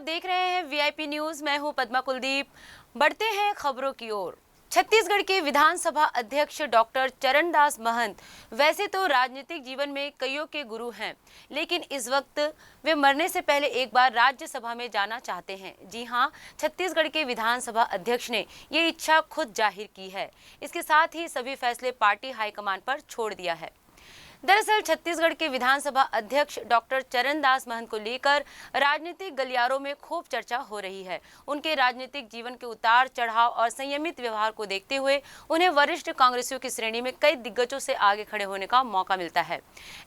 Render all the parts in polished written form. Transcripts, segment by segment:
देख रहे हैं वीआईपी न्यूज। मैं हूं पद्मा कुलदीप। बढ़ते हैं खबरों की ओर। छत्तीसगढ़ के विधानसभा अध्यक्ष डॉक्टर चरणदास महंत वैसे तो राजनीतिक जीवन में कईयों के गुरु हैं, लेकिन इस वक्त वे मरने से पहले एक बार राज्यसभा में जाना चाहते हैं। जी हां, छत्तीसगढ़ के विधानसभा अध्यक्ष ने ये इच्छा खुद जाहिर की है। इसके साथ ही सभी फैसले पार्टी हाईकमान पर छोड़ दिया है। दरअसल छत्तीसगढ़ के विधानसभा अध्यक्ष डॉक्टर चरणदास महंत को लेकर राजनीतिक गलियारों में खूब चर्चा हो रही है। उनके राजनीतिक जीवन के उतार चढ़ाव और संयमित व्यवहार को देखते हुए उन्हें वरिष्ठ कांग्रेसियों की श्रेणी में कई दिग्गजों से आगे खड़े होने का मौका मिलता है।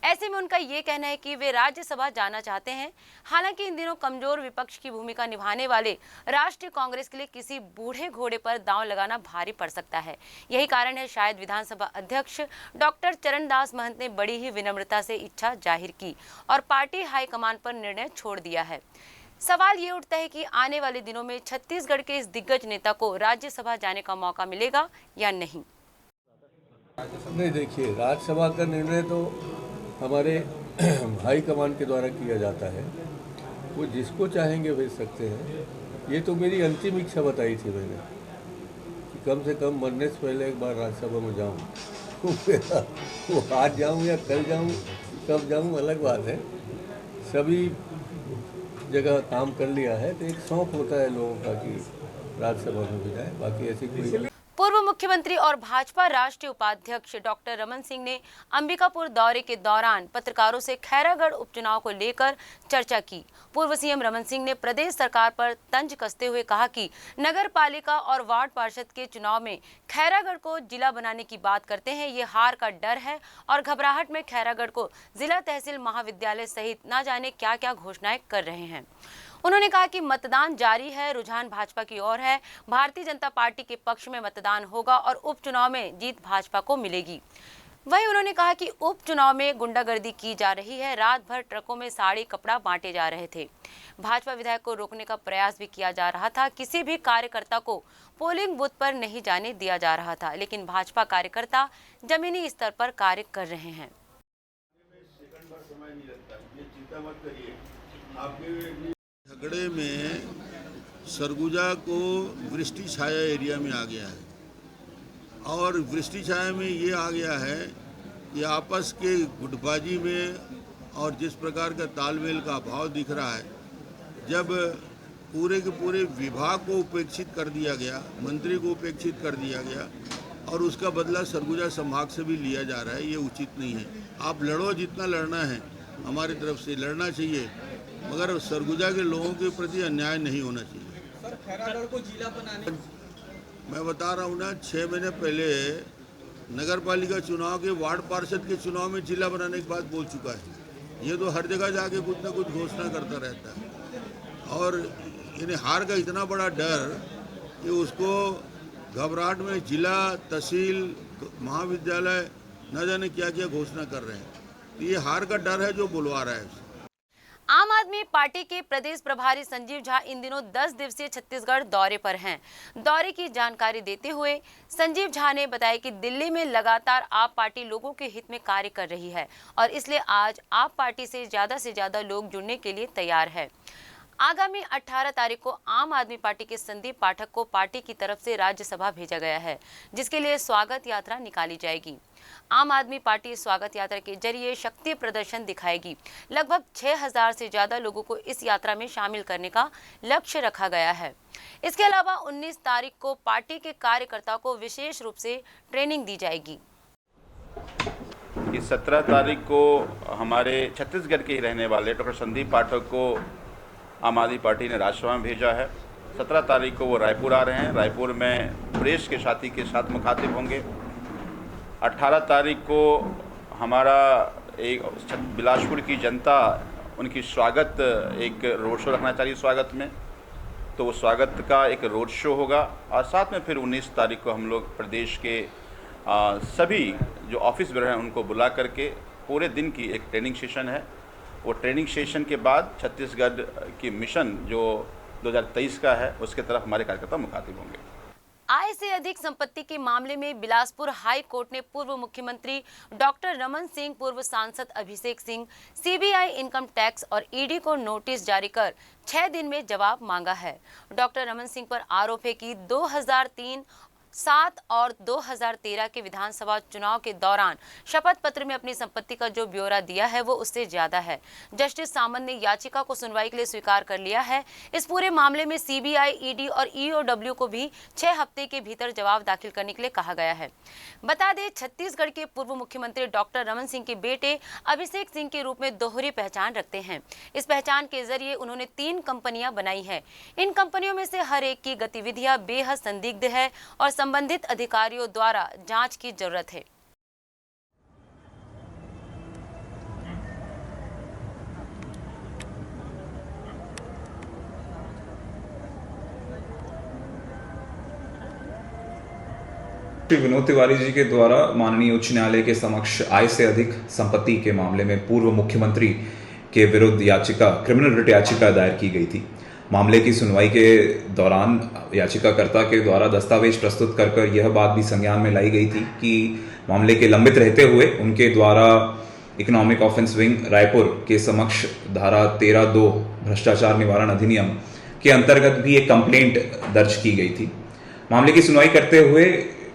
ऐसे में उनका ये कहना है कि वे राज्यसभा जाना चाहते हैं। हालांकि इन दिनों कमजोर विपक्ष की भूमिका निभाने वाले राष्ट्रीय कांग्रेस के लिए किसी बूढ़े घोड़े पर दांव लगाना भारी पड़ सकता है। यही कारण है शायद विधानसभा अध्यक्ष डॉक्टर चरणदास महंत ने बड़ी ही विनम्रता से इच्छा जाहिर की और पार्टी हाईकमान पर निर्णय छोड़ दिया है। सवाल ये उठता है कि आने वाले दिनों में छत्तीसगढ़ के इस दिग्गज नेता को राज्यसभा जाने का मौका मिलेगा या नहीं। नहीं, देखिए, राज्यसभा का निर्णय तो हमारे हाईकमान के द्वारा किया जाता है। वो जिसको चाहेंगे भेज सकते हैं। ये तो मेरी अंतिम इच्छा बताई थी मैंने कि कम से कम मरने से पहले एक बार राज्यसभा में जाऊँ। वो आज जाऊँ या कल जाऊँ, कब जाऊँ अलग बात है। सभी जगह काम कर लिया है तो एक शौक होता है लोगों का कि राज्यसभा में भी जाए। बाकी ऐसी कोई। पूर्व मुख्यमंत्री और भाजपा राष्ट्रीय उपाध्यक्ष डॉक्टर रमन सिंह ने अंबिकापुर दौरे के दौरान पत्रकारों से खैरागढ़ उपचुनाव को लेकर चर्चा की। पूर्व सीएम रमन सिंह ने प्रदेश सरकार पर तंज कसते हुए कहा कि नगर पालिका और वार्ड पार्षद के चुनाव में खैरागढ़ को जिला बनाने की बात करते हैं। ये हार का डर है और घबराहट में खैरागढ़ को जिला तहसील महाविद्यालय सहित न जाने क्या क्या घोषणाएं कर रहे हैं। उन्होंने कहा कि मतदान जारी है, रुझान भाजपा की ओर है। भारतीय जनता पार्टी के पक्ष में मतदान होगा और उपचुनाव में जीत भाजपा को मिलेगी। वहीं उन्होंने कहा कि उपचुनाव में गुंडागर्दी की जा रही है। रात भर ट्रकों में साड़ी कपड़ा बांटे जा रहे थे। भाजपा विधायक को रोकने का प्रयास भी किया जा रहा था। किसी भी कार्यकर्ता को पोलिंग बूथ पर नहीं जाने दिया जा रहा था, लेकिन भाजपा कार्यकर्ता जमीनी स्तर पर कार्य कर रहे हैं। झगड़े में सरगुजा को वृष्टि छाया एरिया में आ गया है और वृष्टि छाया में ये आ गया है कि आपस के गुटबाजी में और जिस प्रकार का तालमेल का अभाव दिख रहा है, जब पूरे के पूरे विभाग को उपेक्षित कर दिया गया, मंत्री को उपेक्षित कर दिया गया और उसका बदला सरगुजा संभाग से भी लिया जा रहा है, ये उचित नहीं है। आप लड़ो, जितना लड़ना है हमारी तरफ से लड़ना चाहिए, मगर सरगुजा के लोगों के प्रति अन्याय नहीं होना चाहिए। सर, खैरागढ़ को जिला बनाने, मैं बता रहा हूँ ना, 6 महीने पहले नगर पालिका चुनाव के वार्ड पार्षद के चुनाव में जिला बनाने की बात बोल चुका है। ये तो हर जगह जाके कुछ ना कुछ घोषणा करता रहता है और इन्हें हार का इतना बड़ा डर कि उसको घबराहट में जिला तहसील महाविद्यालय न जाने क्या क्या घोषणा कर रहे हैं। तो ये हार का डर है जो बुलवा रहा है। आम आदमी पार्टी के प्रदेश प्रभारी संजीव झा इन दिनों 10 दिवसीय छत्तीसगढ़ दौरे पर हैं। दौरे की जानकारी देते हुए संजीव झा ने बताया कि दिल्ली में लगातार आप पार्टी लोगों के हित में कार्य कर रही है और इसलिए आज आप पार्टी से ज्यादा लोग जुड़ने के लिए तैयार है। आगामी 18 तारीख को आम आदमी पार्टी के संदीप पाठक को पार्टी की तरफ से राज्यसभा भेजा गया है, जिसके लिए स्वागत यात्रा निकाली जाएगी। आम आदमी पार्टी स्वागत यात्रा के जरिए शक्ति प्रदर्शन दिखाएगी। लगभग 6000 से ज्यादा लोगों को इस यात्रा में शामिल करने का लक्ष्य रखा गया है। इसके अलावा 19 तारीख को पार्टी के कार्यकर्ताओं को विशेष रूप से ट्रेनिंग दी जाएगी। 17 तारीख को हमारे छत्तीसगढ़ के ही रहने वाले डॉक्टर संदीप पाठक को आम आदमी पार्टी ने राज्यसभा में भेजा है। 17 तारीख को वो रायपुर आ रहे हैं। रायपुर में प्रेस के साथी के साथ मुखातिब होंगे। 18 तारीख को हमारा एक बिलासपुर की जनता उनकी स्वागत एक रोड शो रखना चाहिए स्वागत में, तो वो स्वागत का एक रोड शो होगा और साथ में फिर 19 तारीख को हम लोग प्रदेश के सभी जो ऑफिस बेयर हैं उनको बुला करके पूरे दिन की एक ट्रेनिंग सेशन है। वो ट्रेनिंग सेशन के बाद छत्तीसगढ़ की मिशन जो 2023 का है उसके तरफ हमारे कार्यकर्ता मुखातिब होंगे। आय से अधिक संपत्ति के मामले में बिलासपुर हाई कोर्ट ने पूर्व मुख्यमंत्री डॉक्टर रमन सिंह, पूर्व सांसद Abhishek Singh, CBI, income tax और ईडी को नोटिस जारी कर 6 दिन में जवाब मांगा है। डॉक्टर रमन सिंह पर आरोप है कि 2003, 7 और 2013 के विधानसभा चुनाव के दौरान शपथ पत्र में अपनी संपत्ति का जो ब्यौरा दिया है वो उससे ज्यादा है। जस्टिस सामंत ने याचिका को सुनवाई के लिए स्वीकार कर लिया है। इस पूरे मामले में सीबीआई, ईडी और ईओडब्ल्यू को भी 6 हफ्ते के भीतर जवाब दाखिल करने के लिए कहा गया है। बता दें, छत्तीसगढ़ के पूर्व मुख्यमंत्री डॉक्टर रमन सिंह के बेटे अभिषेक सिंह के रूप में दोहरी पहचान रखते हैं। इस पहचान के जरिए उन्होंने 3 कंपनियां बनाई है। इन कंपनियों में से हर एक की गतिविधियां बेहद संदिग्ध है और संबंधित अधिकारियों द्वारा जांच की जरूरत है। श्री विनोद तिवारी जी के द्वारा माननीय उच्च न्यायालय के समक्ष आय से अधिक संपत्ति के मामले में पूर्व मुख्यमंत्री के विरुद्ध याचिका, क्रिमिनल रिट याचिका दायर की गई थी। मामले की सुनवाई के दौरान याचिकाकर्ता के द्वारा दस्तावेज प्रस्तुत कर यह बात भी संज्ञान में लाई गई थी कि मामले के लंबित रहते हुए उनके द्वारा इकोनॉमिक ऑफेंस विंग रायपुर के समक्ष धारा 13(2) भ्रष्टाचार निवारण अधिनियम के अंतर्गत भी एक कंप्लेंट दर्ज की गई थी। मामले की सुनवाई करते हुए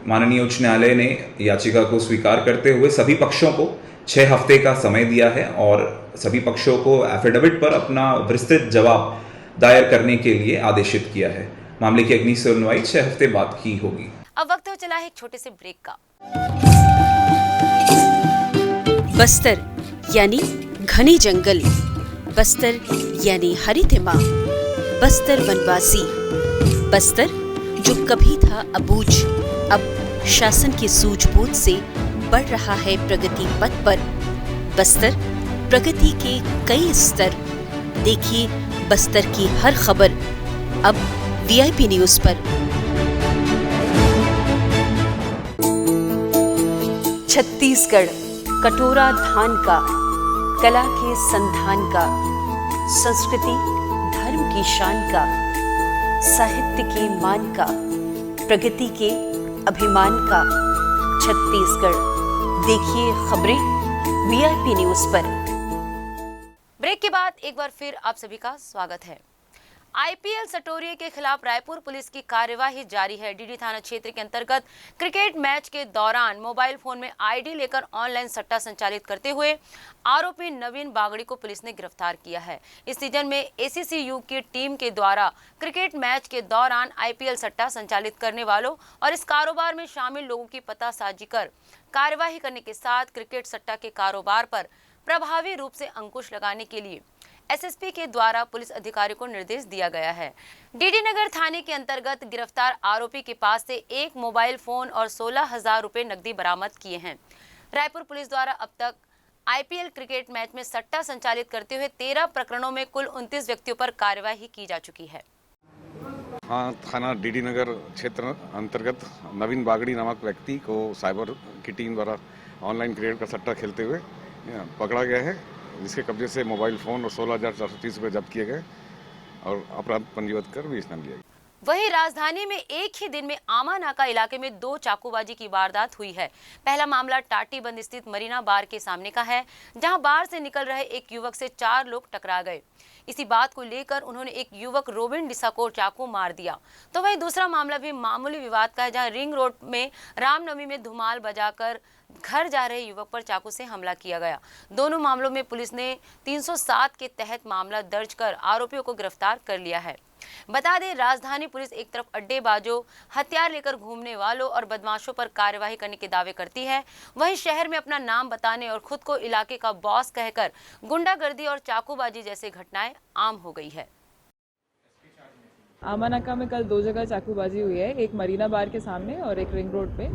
माननीय उच्च न्यायालय ने याचिका को स्वीकार करते हुए सभी पक्षों को 6 हफ्ते का समय दिया है और सभी पक्षों को एफिडेविट पर अपना विस्तृत जवाब दायर करने के लिए आदेशित किया है। मामले की अगली सुनवाई 6 हफ्ते बाद की होगी। अब वक्त हो चला है एक छोटे से ब्रेक का। बस्तर यानी घने जंगल, बस्तर यानी हरितिमा, बस्तर वनवासी, बस्तर जो कभी था अबूझ, अब शासन की सूझबूझ से बढ़ रहा है प्रगति पथ पर। बस्तर प्रगति के कई स्तर, देखिए बस्तर की हर खबर अब वीआईपी न्यूज पर। छत्तीसगढ़ कटोरा धान का, कला के संधान का, संस्कृति धर्म की शान का, साहित्य के मान का, प्रगति के अभिमान का छत्तीसगढ़। देखिए खबरें वीआईपी न्यूज पर। ब्रेक के बाद एक बार फिर आप सभी का स्वागत है। आईपीएल सटोरिये के खिलाफ रायपुर पुलिस की कार्यवाही जारी है। डीडी थाना क्षेत्र के अंतर्गत क्रिकेट मैच के दौरान मोबाइल फोन में आईडी लेकर ऑनलाइन सट्टा संचालित करते हुए आरोपी नवीन बागड़ी को पुलिस ने गिरफ्तार किया है। इस सीजन में एसीसीयू की टीम के द्वारा क्रिकेट मैच के दौरान आईपीएल सट्टा संचालित करने वालों और इस कारोबार में शामिल लोगों की पतासाजी कर कार्यवाही करने के साथ क्रिकेट सट्टा के कारोबार पर प्रभावी रूप से अंकुश लगाने के लिए एसएसपी के द्वारा पुलिस अधिकारियों को निर्देश दिया गया है। डीडी नगर थाने के अंतर्गत गिरफ्तार आरोपी के पास से एक मोबाइल फोन और 16,000 रुपए नकदी बरामद किए हैं। रायपुर पुलिस द्वारा अब तक आईपीएल क्रिकेट मैच में सट्टा संचालित करते हुए 13 प्रकरणों में कुल 29 व्यक्तियों पर कार्यवाही की जा चुकी है। हाँ, थाना डीडी नगर क्षेत्र अंतर्गत नवीन बागड़ी नामक व्यक्ति को साइबर की टीम द्वारा ऑनलाइन क्रिकेट का सट्टा खेलते हुए पकड़ा गया है, जिसके कब्जे से मोबाइल फोन और 16,430 रुपये जब्त किए गए और अपराध पंजीबद्ध कर विवेचना लिया गया। वहीं राजधानी में एक ही दिन में आमा नाका इलाके में 2 चाकूबाजी की वारदात हुई है। पहला मामला टाटीबंद स्थित मरीना बार के सामने का है, जहां बार से निकल रहे एक युवक से 4 लोग टकरा गए। इसी बात को लेकर उन्होंने एक युवक रोबिन डिसा को चाकू मार दिया। तो वहीं दूसरा मामला भी मामूली विवाद का है, जहां रिंग रोड में रामनवमी में धुमाल बजाकर घर जा रहे युवक पर चाकू से हमला किया गया। दोनों मामलों में पुलिस ने 307 के तहत मामला दर्ज कर आरोपियों को गिरफ्तार कर लिया है। बता दें, राजधानी पुलिस एक तरफ अड्डेबाजों, हथियार लेकर घूमने वालों और बदमाशों पर कार्यवाही करने के दावे करती है, वहीं शहर में अपना नाम बताने और खुद को इलाके का बॉस कहकर गुंडागर्दी और चाकूबाजी जैसी घटनाएं आम हो गई है। आमानाका में कल 2 जगह चाकूबाजी हुई है, एक मरीना बार के सामने और एक रिंग रोड पे।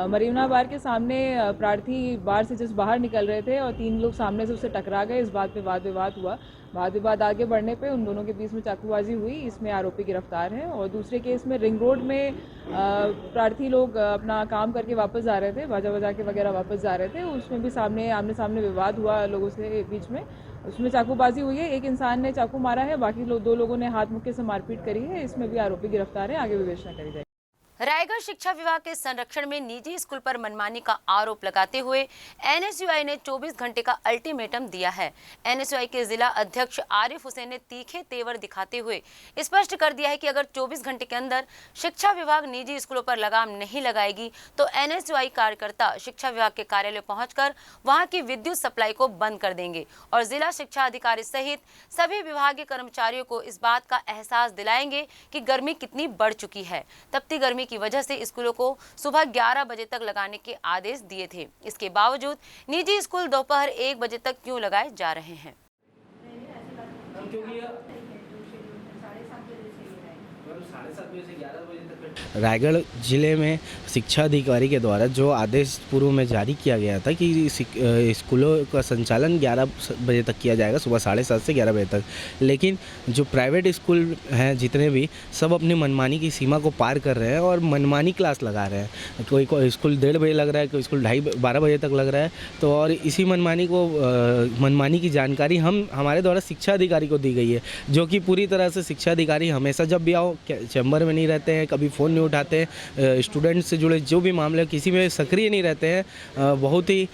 मरीना बार के सामने प्रार्थी बार से जस्ट बाहर निकल रहे थे और 3 लोग सामने से उससे टकरा गए। इस बात पे वाद विवाद हुआ। वाद विवाद आगे बढ़ने पे उन दोनों के बीच में चाकूबाजी हुई। इसमें आरोपी गिरफ्तार है। और दूसरे केस में रिंग रोड में प्रार्थी लोग अपना काम करके वापस जा रहे थे, बाजा बजा के वगैरह वापस जा रहे थे। उसमें भी आमने सामने विवाद हुआ लोगों से बीच में, उसमें चाकूबाजी हुई है। एक इंसान ने चाकू मारा है, बाकी 2 लोगों ने हाथ मुक्के से मारपीट करी है। इसमें भी आरोपी गिरफ्तार है, आगे विवेचना करी जाएगी। रायगढ़ शिक्षा विभाग के संरक्षण में निजी स्कूल पर मनमानी का आरोप लगाते हुए एनएसयूआई ने 24 घंटे का अल्टीमेटम दिया है। एनएसयूआई के जिला अध्यक्ष आरिफ हुसैन ने तीखे तेवर दिखाते हुए स्पष्ट कर दिया है कि अगर 24 घंटे के अंदर शिक्षा विभाग निजी स्कूलों पर लगाम नहीं लगाएगी तो एनएसयूआई कार्यकर्ता शिक्षा विभाग के कार्यालय पहुंचकर वहां की विद्युत सप्लाई को बंद कर देंगे और जिला शिक्षा अधिकारी सहित सभी विभागीय कर्मचारियों को इस बात का एहसास दिलाएंगे कि गर्मी कितनी बढ़ चुकी है। तपती गर्मी की वजह से स्कूलों को सुबह 11 बजे तक लगाने के आदेश दिए थे। इसके बावजूद निजी स्कूल दोपहर 1 बजे तक क्यों लगाए जा रहे हैं? रायगढ़ जिले में शिक्षा अधिकारी के द्वारा जो आदेश पूर्व में जारी किया गया था कि स्कूलों का संचालन 11 बजे तक किया जाएगा, सुबह 7:30 से 11 बजे तक, लेकिन जो प्राइवेट स्कूल हैं जितने भी सब अपनी मनमानी की सीमा को पार कर रहे हैं और मनमानी क्लास लगा रहे हैं। कोई स्कूल 1:30 बजे लग रहा है, कोई स्कूल 12 बजे तक लग रहा है। तो और इसी मनमानी की जानकारी हमारे द्वारा शिक्षा अधिकारी को दी गई है, जो कि पूरी तरह से शिक्षा अधिकारी हमेशा जब भी आओ चैम्बर में नहीं रहते हैं, कभी फ़ोन नहीं उठाते, स्टूडेंट से जुड़े जो भी मामले किसी में सक्रिय नहीं रहते हैं। बहुत ही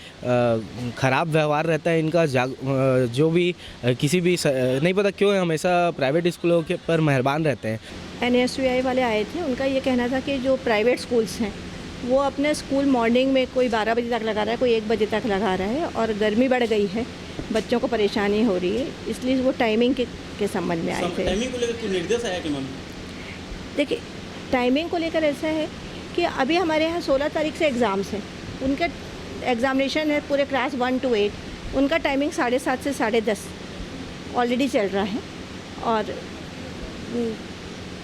ख़राब व्यवहार रहता है इनका। जो भी किसी भी नहीं पता क्यों हमेशा प्राइवेट स्कूलों के पर मेहरबान रहते हैं। एनएसयूआई वाले आए थे, उनका ये कहना था कि जो प्राइवेट स्कूल्स हैं वो अपने स्कूल मॉर्निंग में कोई 12 बजे तक लगा रहा है, कोई 1 बजे तक लगा रहा है और गर्मी बढ़ गई है, बच्चों को परेशानी हो रही है, इसलिए वो टाइमिंग के संबंध में आए थे। टाइमिंग को लेकर निर्देश आया कि मैम? देखिए, टाइमिंग को लेकर ऐसा है कि अभी हमारे यहाँ 16 तारीख से एग्ज़ाम्स हैं, उनका एग्ज़ामिनेशन है पूरे क्लास 1 to 8, उनका टाइमिंग 7:30 से 10:30 ऑलरेडी चल रहा है और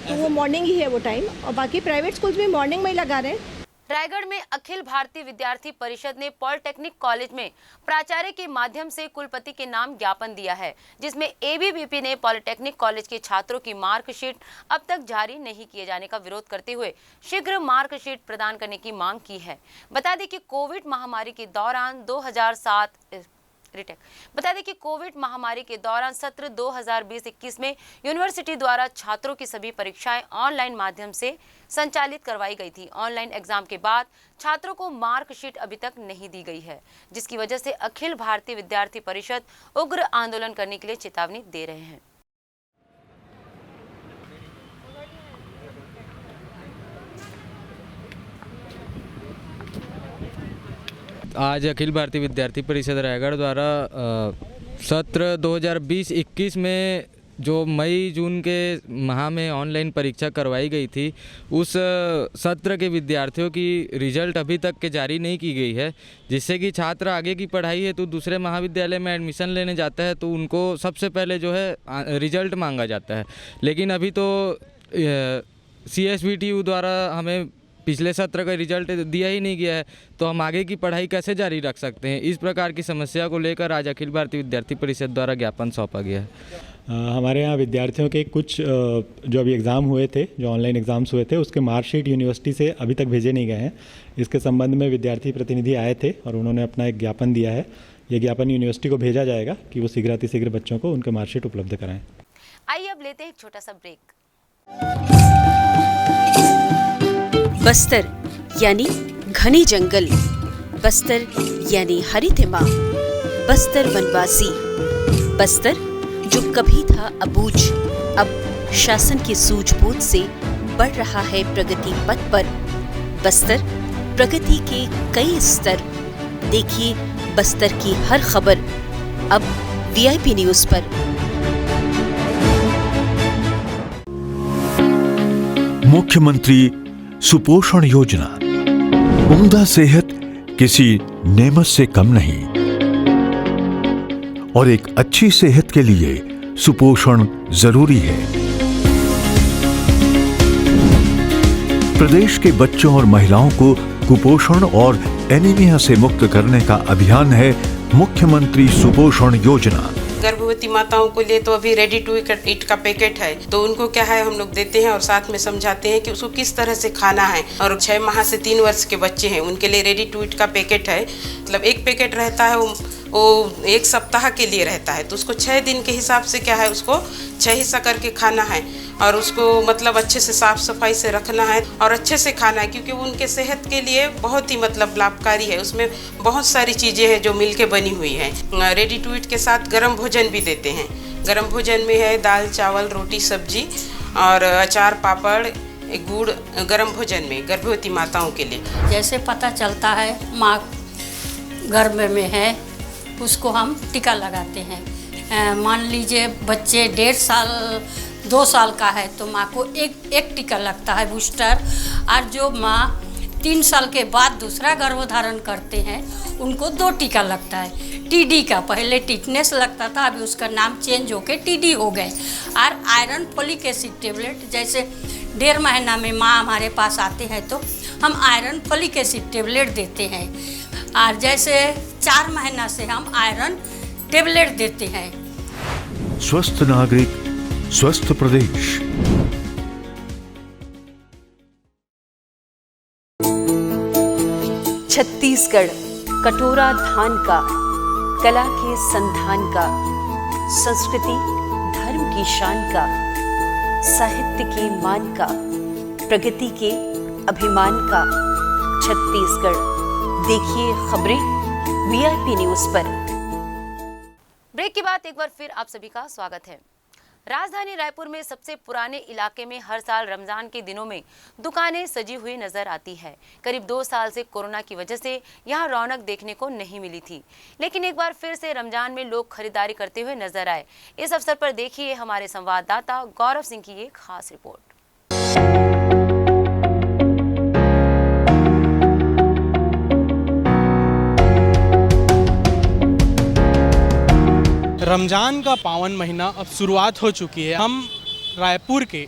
तो वो मॉर्निंग ही है वो टाइम, और बाकी प्राइवेट स्कूल्स भी मॉर्निंग में ही लगा रहे हैं। रायगढ़ में अखिल भारतीय विद्यार्थी परिषद ने पॉलिटेक्निक कॉलेज में प्राचार्य के माध्यम से कुलपति के नाम ज्ञापन दिया है, जिसमें एबीवीपी ने पॉलिटेक्निक कॉलेज के छात्रों की मार्कशीट अब तक जारी नहीं किए जाने का विरोध करते हुए शीघ्र मार्कशीट प्रदान करने की मांग की है। बता दें कि कोविड महामारी के दौरान कोविड महामारी के दौरान सत्र 2020-21 में यूनिवर्सिटी द्वारा छात्रों की सभी परीक्षाएं ऑनलाइन माध्यम से संचालित करवाई गई थी। ऑनलाइन एग्जाम के बाद छात्रों को मार्कशीट अभी तक नहीं दी गई है, जिसकी वजह से अखिल भारतीय विद्यार्थी परिषद उग्र आंदोलन करने के लिए चेतावनी दे रहे हैं। आज अखिल भारतीय विद्यार्थी परिषद रायगढ़ द्वारा सत्र 2020-21 में जो मई जून के माह में ऑनलाइन परीक्षा करवाई गई थी, उस सत्र के विद्यार्थियों की रिजल्ट अभी तक के जारी नहीं की गई है, जिससे कि छात्र आगे की पढ़ाई है तो दूसरे महाविद्यालय में एडमिशन लेने जाता है तो उनको सबसे पहले जो है रिजल्ट मांगा जाता है। लेकिन अभी तो CSVTU द्वारा हमें पिछले सत्र का रिजल्ट दिया ही नहीं गया है, तो हम आगे की पढ़ाई कैसे जारी रख सकते हैं। इस प्रकार की समस्या को लेकर आज अखिल भारतीय विद्यार्थी परिषद द्वारा ज्ञापन सौंपा गया है। हमारे यहाँ विद्यार्थियों के कुछ जो अभी एग्ज़ाम हुए थे, जो ऑनलाइन एग्ज़ाम्स हुए थे, उसके मार्कशीट यूनिवर्सिटी से अभी तक भेजे नहीं गए हैं। इसके संबंध में विद्यार्थी प्रतिनिधि आए थे और उन्होंने अपना एक ज्ञापन दिया है। ये ज्ञापन यूनिवर्सिटी को भेजा जाएगा कि वो शीघ्र बच्चों को उनके मार्कशीट उपलब्ध कराएं। आइए अब लेते हैं एक छोटा सा ब्रेक। बस्तर यानी घनी जंगल, बस्तर यानी हरितिमा, बस्तर वनवासी, बस्तर जो कभी था अबूझ, अब शासन की सूझबूझ से बढ़ रहा है प्रगति पथ पर। बस्तर प्रगति के कई स्तर, देखिए बस्तर की हर खबर अब VIP न्यूज़ पर। मुख्यमंत्री सुपोषण योजना, उम्दा सेहत किसी नेमत से कम नहीं और एक अच्छी सेहत के लिए सुपोषण जरूरी है। प्रदेश के बच्चों और महिलाओं को कुपोषण और एनीमिया से मुक्त करने का अभियान है मुख्यमंत्री सुपोषण योजना। गर्भवती माताओं को लिए तो अभी रेडी टू ईट का पैकेट है, तो उनको क्या है हम लोग देते हैं और साथ में समझाते हैं कि उसको किस तरह से खाना है। और 6 माह से 3 वर्ष के बच्चे हैं उनके लिए रेडी टू ईट का पैकेट है, मतलब एक पैकेट रहता है वो 1 सप्ताह के लिए रहता है, तो उसको 6 दिन के हिसाब से क्या है उसको 6 हिस्सा करके खाना है। और उसको मतलब अच्छे से साफ सफाई से रखना है और अच्छे से खाना है, क्योंकि वो उनके सेहत के लिए बहुत ही मतलब लाभकारी है। उसमें बहुत सारी चीज़ें हैं जो मिलके बनी हुई हैं। रेडी टू ईट के साथ गरम भोजन भी देते हैं। गरम भोजन में है दाल चावल रोटी सब्जी और अचार पापड़ गुड़ गरम भोजन में गर्भवती माताओं के लिए। जैसे पता चलता है माँ गर्भ में है उसको हम टीका लगाते हैं। मान लीजिए बच्चे 1.5 साल 2 साल का है तो माँ को एक टीका लगता है बूस्टर, और जो माँ 3 साल के बाद दूसरा गर्भधारण करते हैं उनको 2 टीका लगता है। टीडी का पहले टिटनेस लगता था, अभी उसका नाम चेंज होके टीडी हो गए। और आयरन फोलिक एसिड टेबलेट जैसे 1.5 महीना में माँ हमारे पास आते हैं तो हम आयरन फोलिक एसिड टेबलेट देते हैं, और जैसे 4 महीना से हम आयरन टेबलेट देते हैं। स्वस्थ नागरिक स्वस्थ प्रदेश। छत्तीसगढ़ कटोरा धान का, कला के संधान का, संस्कृति धर्म की शान का, साहित्य के मान का, प्रगति के अभिमान का। छत्तीसगढ़ देखिए खबरें वीआईपी न्यूज पर। ब्रेक के बाद एक बार फिर आप सभी का स्वागत है। राजधानी रायपुर में सबसे पुराने इलाके में हर साल रमजान के दिनों में दुकानें सजी हुई नजर आती है। करीब 2 साल से कोरोना की वजह से यहां रौनक देखने को नहीं मिली थी, लेकिन एक बार फिर से रमजान में लोग खरीदारी करते हुए नजर आए। इस अवसर पर देखिए हमारे संवाददाता गौरव सिंह की ये खास रिपोर्ट। रमज़ान का पावन महीना अब शुरुआत हो चुकी है। हम रायपुर के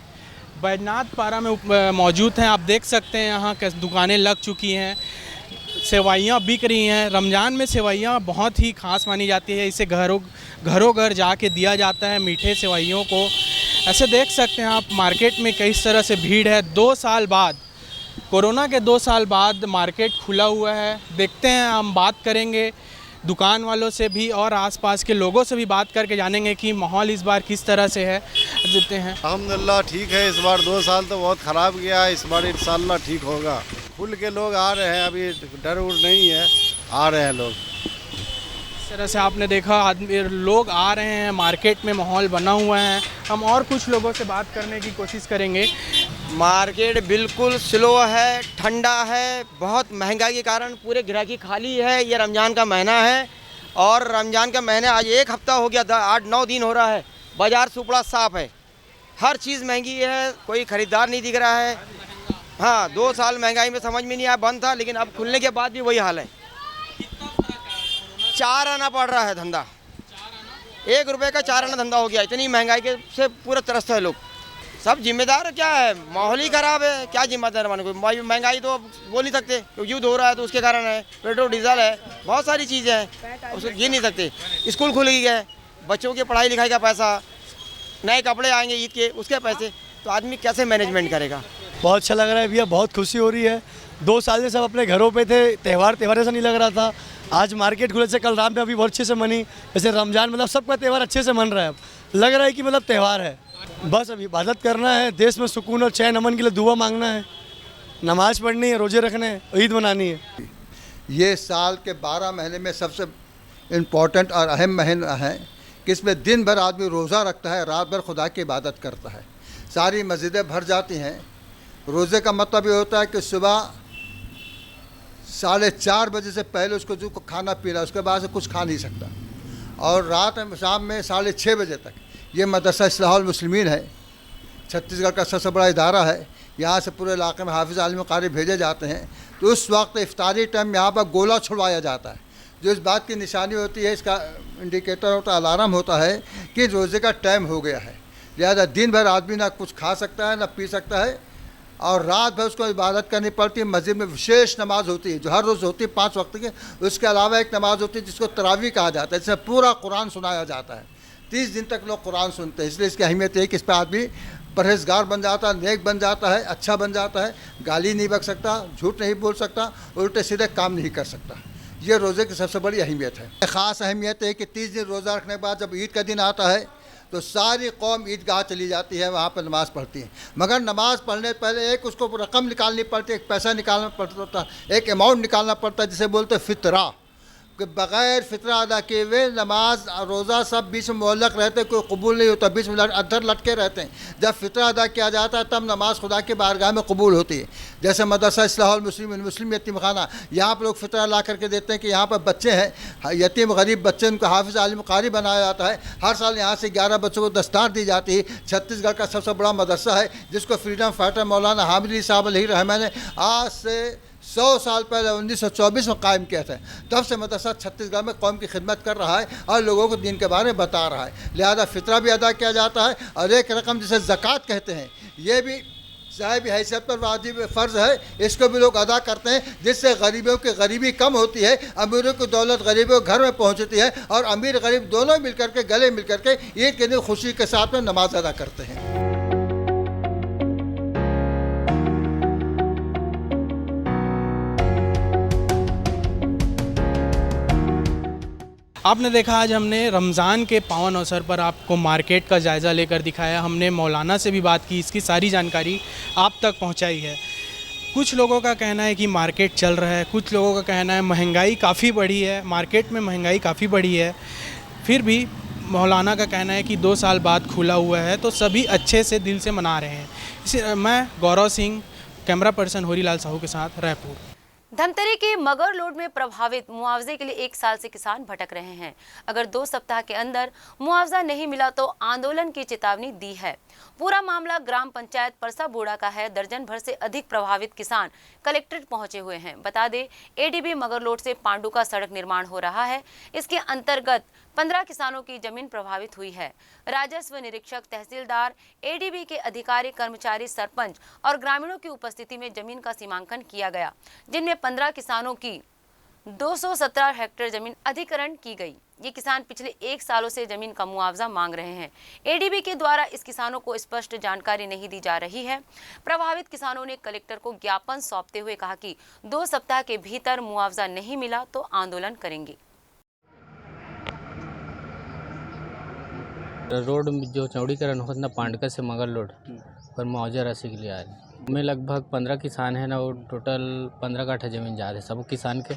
बैजनाथ पारा में मौजूद हैं। आप देख सकते हैं यहाँ कैसे दुकानें लग चुकी हैं, सेवइयाँ बिक रही हैं। रमज़ान में सेवइयाँ बहुत ही खास मानी जाती है, इसे घरों घर जाके दिया जाता है मीठे सेवइयों को। ऐसे देख सकते हैं आप मार्केट में किस तरह से भीड़ है। 2 साल बाद, कोरोना के 2 साल बाद मार्केट खुला हुआ है। देखते हैं, हम बात करेंगे दुकान वालों से भी और आसपास के लोगों से भी बात करके जानेंगे कि माहौल इस बार किस तरह से है। देते हैं। अल्हम्दुलिल्लाह ठीक है। इस बार 2 साल तो बहुत ख़राब गया है, इस बार इंशाल्लाह ठीक होगा। खुल के लोग आ रहे हैं, अभी डर उड़ नहीं है, आ रहे हैं लोग। इस तरह से आपने देखा आदमी लोग आ रहे हैं, मार्केट में माहौल बना हुआ है। हम और कुछ लोगों से बात करने की कोशिश करेंगे। मार्केट बिल्कुल स्लो है, ठंडा है, बहुत महंगाई के कारण पूरे ग्राहकी खाली है। ये रमज़ान का महीना है और रमज़ान का महीने आज 1 हफ्ता हो गया, 8-9 दिन हो रहा है। बाज़ार सुपड़ा साफ है, हर चीज़ महंगी है, कोई ख़रीदार नहीं दिख रहा है। हाँ, 2 साल महंगाई में समझ में नहीं आया, बंद था, लेकिन अब खुलने के बाद भी वही हाल है। 4 आना पड़ रहा है धंधा, 1 रुपये का 4 आना धंधा हो गया। इतनी महंगाई के से पूरा तरसते हैं लोग। सब जिम्मेदार क्या है, माहौल ही ख़राब है। क्या जिम्मेदार माने, कोई महंगाई तो बोल नहीं सकते, क्योंकि युद्ध हो रहा है तो उसके कारण है। पेट्रोल डीजल है, बहुत सारी चीज़ें हैं, उसको गिन नहीं सकते। स्कूल खुल गई है, बच्चों की पढ़ाई लिखाई का पैसा, नए कपड़े आएंगे ईद के, उसके पैसे, तो आदमी कैसे मैनेजमेंट करेगा। बहुत अच्छा लग रहा है भैया, बहुत खुशी हो रही है। 2 साल से सब अपने घरों पे थे, त्यौहार जैसा नहीं लग रहा था। आज मार्केट खुले से कल रात में अभी बहुत अच्छे से मनी। जैसे रमज़ान मतलब सबका त्यौहार अच्छे से मन रहा है, अब लग रहा है कि मतलब त्यौहार है। बस अभी इबादत करना है, देश में सुकून और चैन अमन के लिए दुआ मांगना है, नमाज़ पढ़नी है, रोज़े रखने हैं, ईद मनानी है। ये साल के 12 महीने में सबसे इम्पोर्टेंट और अहम महीना है कि इसमें दिन भर आदमी रोज़ा रखता है, रात भर खुदा की इबादत करता है। सारी मस्जिदें भर जाती हैं। रोज़े का मतलब ये होता है कि सुबह 4:30 बजे से पहले उसको जो खाना पीना, उसके बाद से कुछ खा नहीं सकता। और रात में शाम में 6:30 बजे तक ये मदरसा इस्लाहुल मुस्लिमीन है, छत्तीसगढ़ का सबसे बड़ा इदारा है। यहाँ से पूरे इलाके में हाफिज़ आलिम कारी भेजे जाते हैं। तो उस वक्त इफ्तारी टाइम यहाँ पर गोला छुड़वाया जाता है, जो इस बात की निशानी होती है, इसका इंडिकेटर होता है, अलार्म होता है कि रोज़े का टाइम हो गया है। लिहाजा दिन भर आदमी ना कुछ खा सकता है ना पी सकता है, और रात भर उसको इबादत करनी पड़ती है। मस्जिद में विशेष नमाज होती है जो हर रोज़ होती है 5 वक्त की। उसके अलावा एक नमाज होती है जिसको तरावी कहा जाता है, जिसमें पूरा कुरान सुनाया जाता है। 30 दिन तक लोग कुरान सुनते हैं। इसलिए इसकी अहमियत है कि इस पर आदमी परहेजगार बन जाता है, नेक बन जाता है, अच्छा बन जाता है, गाली नहीं बक सकता, झूठ नहीं बोल सकता, उल्टे सीधे काम नहीं कर सकता। ये रोज़े की सबसे बड़ी अहमियत है। ख़ास अहमियत है कि 30 दिन रोज़ा रखने के बाद जब ईद का दिन आता है तो सारी कौम ईदगाह चली जाती है, वहाँ पर नमाज़ पढ़ती है। मगर नमाज़ पढ़ने से पहले एक उसको रकम निकालनी पड़ती है, एक पैसा निकालना पड़ता, एक अमाउंट निकालना पड़ता है, जिसे बोलते हैं फ़ितरा, कि बग़ैर फ़ितरा अदा किए हुए नमाज रोज़ा सब बीच में मुअल्लक़ रहते, कोई कबूल नहीं होता, बीच में अधर लटके रहते हैं। जब फ़ितरा अदा किया जाता है तब नमाज खुदा के बारगाह में कबूल होती है। जैसे मदरसा इस्लाहुल मुस्लिमीन, मुस्लिम यतीम खाना, यहाँ पर लोग फ़ितरा ला करके देते हैं कि यहाँ पर बच्चे हैं यतीम गरीब बच्चे, उनको हाफिज़ आलिम कारी बनाया जाता है। हर साल यहाँ से 11 बच्चों को दस्तार दी जाती है। छत्तीसगढ़ का सबसे बड़ा मदरसा है, जिसको फ्रीडम फाइटर मौलाना हामिद अली साहब अलैहि रहमा ने आज से 100 साल पहले 1924 में कायम किया था। तब से मदरसा छत्तीसगढ़ में कौम की खिदमत कर रहा है और लोगों को दीन के बारे में बता रहा है। लिहाजा फ़ितरा भी अदा किया जाता है, और एक रकम जिसे ज़कात कहते हैं, ये भी साहिब हैसियत पर वाजिब फ़र्ज़ है, इसको भी लोग अदा करते हैं, जिससे गरीबों की गरीबी कम होती है, अमीरों की दौलत गरीबों के घर में पहुँचती है, और अमीर गरीब दोनों मिलकर के गले मिलकर के ईद के दिन खुशी के साथ में नमाज अदा करते हैं। आपने देखा आज हमने रमज़ान के पावन अवसर पर आपको मार्केट का जायज़ा लेकर दिखाया। हमने मौलाना से भी बात की, इसकी सारी जानकारी आप तक पहुंचाई है। कुछ लोगों का कहना है कि मार्केट चल रहा है, कुछ लोगों का कहना है महंगाई काफ़ी बढ़ी है, मार्केट में महंगाई काफ़ी बढ़ी है। फिर भी मौलाना का कहना है कि 2 साल बाद खुला हुआ है, तो सभी अच्छे से दिल से मना रहे हैं। मैं गौरव सिंह, कैमरा पर्सन होरीलाल साहू के साथ, रायपुर। धमतरी के मगर लोड में प्रभावित मुआवजे के लिए 1 साल से किसान भटक रहे हैं। अगर 2 सप्ताह के अंदर मुआवजा नहीं मिला तो आंदोलन की चेतावनी दी है। पूरा मामला ग्राम पंचायत परसा बोड़ा का है। दर्जन भर से अधिक प्रभावित किसान कलेक्ट्रेट पहुंचे हुए हैं। बता दें, एडीबी मगरलोड से पांडु का सड़क निर्माण हो रहा है। इसके अंतर्गत 15 किसानों की जमीन प्रभावित हुई है। राजस्व निरीक्षक, तहसीलदार, एडीबी के अधिकारी, कर्मचारी, सरपंच और ग्रामीणों की उपस्थिति में जमीन का सीमांकन किया गया, जिनमें 15 किसानों की 217 हेक्टेयर जमीन अधिग्रहण की गई। ये किसान पिछले 1 सालों से जमीन का मुआवजा मांग रहे हैं। एडीबी के द्वारा इस किसानों को स्पष्ट जानकारी नहीं दी जा रही है। प्रभावित किसानों ने कलेक्टर को ज्ञापन सौंपते हुए कहा कि 2 सप्ताह के भीतर मुआवजा नहीं मिला तो आंदोलन करेंगे। रोड जो चौड़ीकरण होता ना पांडका से मगर लोड पर मुआवजा राशि के लिए आए में लगभग 15 किसान है ना, वो टोटल 15 काठा जमीन जा रहे सब किसान के।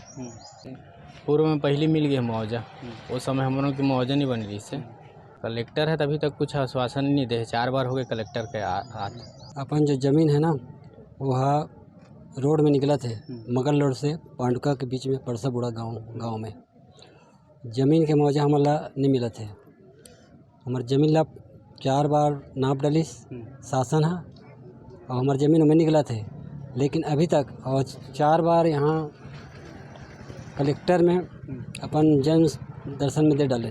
पूर्व में पहले मिल गया मुआवजा, उस समय हम लोगों की मुआवजा नहीं बन रही। इससे कलेक्टर है तभी तक कुछ आश्वासन नहीं दे। 4 बार हो गए कलेक्टर के हाथ। अपन जो ज़मीन है ना, वहाँ रोड में निकला थे मगर लोड से पांडुका के बीच में परसा बुड़ा गाँव में ज़मीन के मुआवजा हमारा नहीं मिला थे। हमारे ज़मीन ला 4 बार नाप डाली शासन है, और हमारे ज़मीन में निकला थे, लेकिन अभी तक और 4 बार यहाँ कलेक्टर में अपन जन्म दर्शन में दे डाले,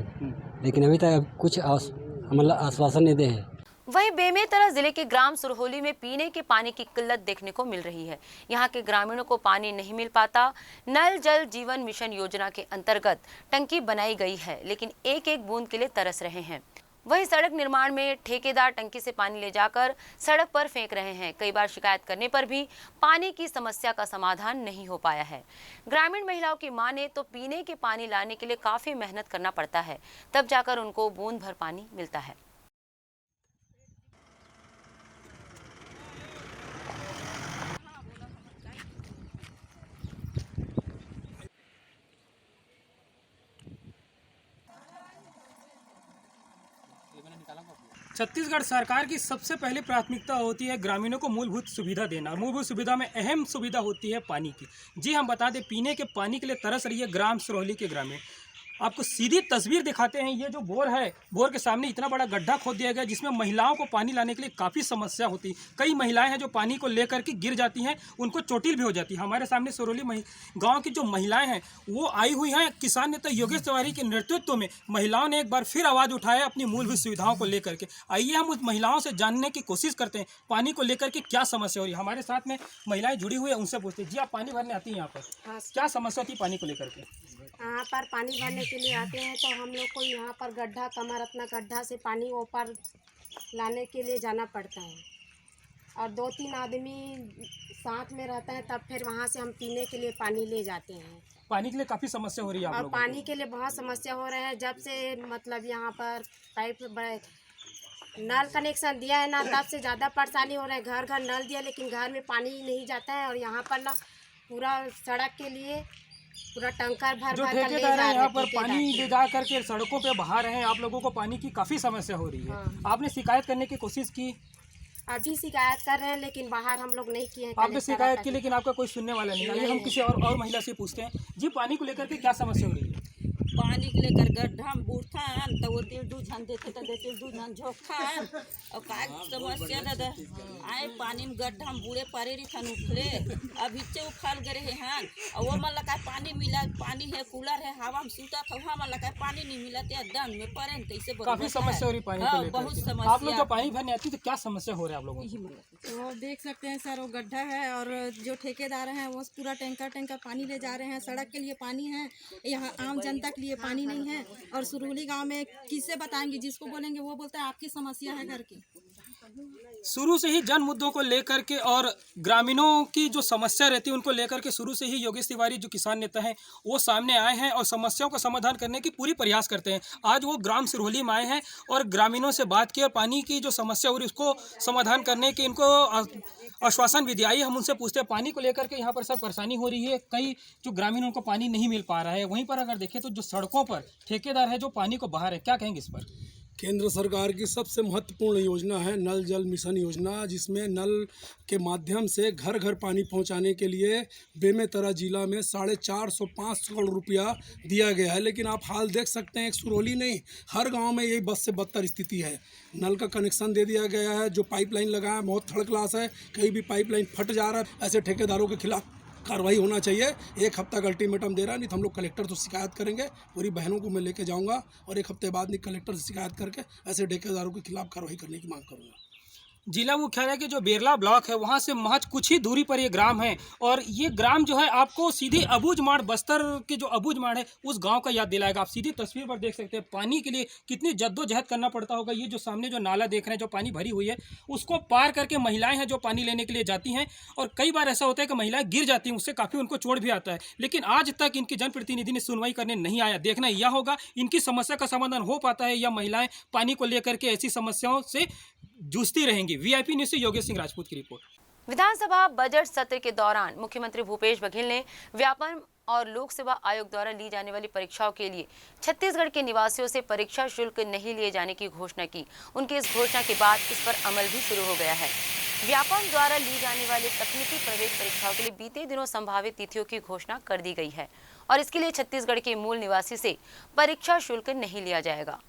लेकिन अभी तक कुछ हमारा आश्वासन नहीं दे है। वहीं बेमेतरा जिले के ग्राम सुरहोली में पीने के पानी की किल्लत देखने को मिल रही है। यहाँ के ग्रामीणों को पानी नहीं मिल पाता। नल जल जीवन मिशन योजना के अंतर्गत टंकी बनाई गई है, लेकिन एक एक बूंद के लिए तरस रहे हैं। वहीं सड़क निर्माण में ठेकेदार टंकी से पानी ले जाकर सड़क पर फेंक रहे हैं। कई बार शिकायत करने पर भी पानी की समस्या का समाधान नहीं हो पाया है। ग्रामीण महिलाओं की माने तो पीने के पानी लाने के लिए काफ़ी मेहनत करना पड़ता है, तब जाकर उनको बूंद भर पानी मिलता है। छत्तीसगढ़ सरकार की सबसे पहले प्राथमिकता होती है ग्रामीणों को मूलभूत सुविधा देना। मूलभूत सुविधा में अहम सुविधा होती है पानी की। जी हम बता दें, पीने के पानी के लिए तरस रही है ग्राम सुरहोली के ग्रामीण। आपको सीधी तस्वीर दिखाते हैं। ये जो बोर है, बोर के सामने इतना बड़ा गड्ढा खोद दिया गया, जिसमें महिलाओं को पानी लाने के लिए काफ़ी समस्या होती है। कई महिलाएं हैं जो पानी को लेकर के गिर जाती हैं, उनको चोटिल भी हो जाती है। हमारे सामने सुरहोली गांव की जो महिलाएं हैं वो आई हुई हैं। किसान नेता योगेश तिवारी के नेतृत्व में महिलाओं ने एक बार फिर आवाज़ उठाया अपनी मूलभूत सुविधाओं को लेकर के। आइए हम उस महिलाओं से जानने की कोशिश करते हैं पानी को लेकर के क्या समस्या हो रही है। हमारे साथ में महिलाएं जुड़ी हुई है, उनसे पूछते हैं। जी, आप पानी भरने आती हैं यहाँ पर, क्या समस्या होती है पानी को लेकर के? यहाँ पर पानी भरने के लिए आते हैं तो हम लोग को यहाँ पर गड्ढा, कमर अपना गड्ढा से पानी ऊपर लाने के लिए जाना पड़ता है, और 2-3 आदमी साथ में रहता है, तब फिर वहाँ से हम पीने के लिए पानी ले जाते हैं। पानी के लिए काफ़ी समस्या हो रही है आप और लोगों को? पानी के लिए बहुत समस्या हो रहा है। जब से मतलब यहाँ पर पाइप नल कनेक्शन दिया है ना, तब से ज़्यादा परेशानी हो रहा है। घर घर नल दिया लेकिन घर में पानी ही नहीं जाता है। और यहाँ पर ना पूरा सड़क के लिए पूरा टंकर भर जो भर कर ले ठेकेदार जा है रहे यहाँ हैं पर ठेकेदार। पानी ले जा करके सड़कों पे बहा रहे हैं, आप लोगों को पानी की काफ़ी समस्या हो रही है। आपने शिकायत करने की कोशिश की? अभी शिकायत कर रहे हैं लेकिन बाहर हम लोग नहीं किए हैं। आपने शिकायत की लेकिन आपका कोई सुनने वाला नहीं। आइए हम किसी और महिला से पूछते हैं। जी, पानी को लेकर के क्या समस्या हो रही है? पानी के लेकर गड्ढा में बूढ़ा तो वो तेल दूध झन देते तो देते दूध झन झोंका और का समस्या दादा आए पानी में गड्ढा में बूढ़े पारे रही थन उखले अभी से उखाल गए हैं और वो मन लगा पानी मिला, पानी है कूलर है हवा में सूता था वहाँ मन लगा पानी नहीं मिला तो दन में पड़े तो इसे काफी समस्या हो रही पानी को लेकर बहुत के। समस्या। आप लोग जो पानी भरने आती तो क्या समस्या हो रहा है आप लोगों को? वो देख सकते हैं सर, वो गड्ढा है और जो ठेकेदार हैं वो पूरा टैंकर पानी ले जा रहे हैं। सड़क के लिए पानी है, यहाँ आम जनता के लिए पानी नहीं है। और सुरुली गांव में किससे बताएंगे, जिसको बोलेंगे वो बोलता है आपकी समस्या है घर की। शुरू से ही जन मुद्दों को लेकर के और ग्रामीणों की जो समस्या रहती है उनको लेकर के शुरू से ही योगेश तिवारी जो किसान नेता हैं वो सामने आए हैं और समस्याओं का समाधान करने की पूरी प्रयास करते हैं। आज वो ग्राम सिरोली में आए हैं और ग्रामीणों से बात की और पानी की जो समस्या हो रही है उसको समाधान करने की इनको आश्वासन भी दिया। आइए हम उनसे पूछते हैं पानी को लेकर के यहाँ पर सर परेशानी हो रही है, कई जो ग्रामीणों को पानी नहीं मिल पा रहा है। वहीं पर अगर देखें तो जो सड़कों पर ठेकेदार है जो पानी को बहा रहे हैं, क्या कहेंगे इस पर? केंद्र सरकार की सबसे महत्वपूर्ण योजना है नल जल मिशन योजना, जिसमें नल के माध्यम से घर घर पानी पहुंचाने के लिए बेमेतरा जिला में 450-5 करोड़ रुपया दिया गया है। लेकिन आप हाल देख सकते हैं, एक सुरौली नहीं हर गांव में यही बस से बदतर स्थिति है। नल का कनेक्शन दे दिया गया है, जो पाइपलाइन लगा है बहुत थर्ड क्लास है, कहीं भी पाइपलाइन फट जा रहा है। ऐसे ठेकेदारों के खिलाफ कार्रवाई होना चाहिए। एक हफ्ता का अल्टीमेटम दे रहा है, नहीं तो हम लोग कलेक्टर से शिकायत करेंगे। पूरी बहनों को मैं लेके जाऊंगा और एक हफ्ते बाद नहीं कलेक्टर से शिकायत करके ऐसे ठेकेदारों के खिलाफ कार्रवाई करने की मांग करूंगा। जिला मुख्यालय के जो बेरला ब्लॉक है वहाँ से महज कुछ ही दूरी पर ये ग्राम है और ये ग्राम जो है आपको सीधी अबूझमाड़ बस्तर के जो अबूझमाड़ है उस गांव का याद दिलाएगा। आप सीधी तस्वीर पर देख सकते हैं पानी के लिए कितनी जद्दोजहद करना पड़ता होगा। ये जो सामने जो नाला देख रहे हैं जो पानी भरी हुई है उसको पार करके महिलाएं हैं जो पानी लेने के लिए जाती हैं और कई बार ऐसा होता है कि महिलाएं गिर जाती हैं, उससे काफ़ी उनको चोट भी आता है। लेकिन आज तक इनके जनप्रतिनिधि ने सुनवाई करने नहीं आया। देखना यह होगा इनकी समस्या का समाधान हो पाता है या महिलाएं पानी को लेकर के ऐसी समस्याओं से जूझती रहेंगी। वीआईपी न्यूज़ से योगेश सिंह राजपूत की रिपोर्ट। विधानसभा बजट सत्र के दौरान मुख्यमंत्री भूपेश बघेल ने व्यापम और लोक सेवा आयोग द्वारा ली जाने वाली परीक्षाओं के लिए छत्तीसगढ़ के निवासियों से परीक्षा शुल्क नहीं लिए जाने की घोषणा की। उनकी इस घोषणा के बाद इस पर अमल भी शुरू हो गया है। व्यापम द्वारा ली जाने वाली तकनीकी प्रवेश परीक्षाओं के लिए बीते दिनों संभावित तिथियों की घोषणा कर दी गई है और इसके लिए छत्तीसगढ़ के मूल निवासी से परीक्षा शुल्क नहीं लिया जाएगा।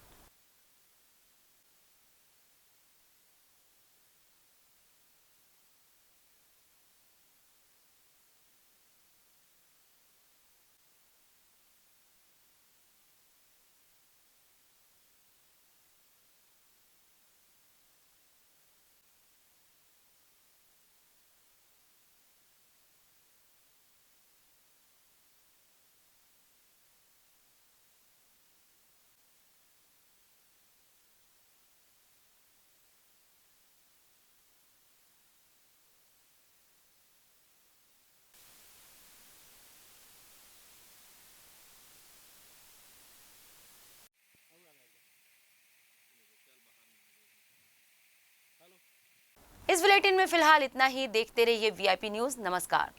इस बुलेटिन में फिलहाल इतना ही। देखते रहिए वीआईपी न्यूज़। नमस्कार।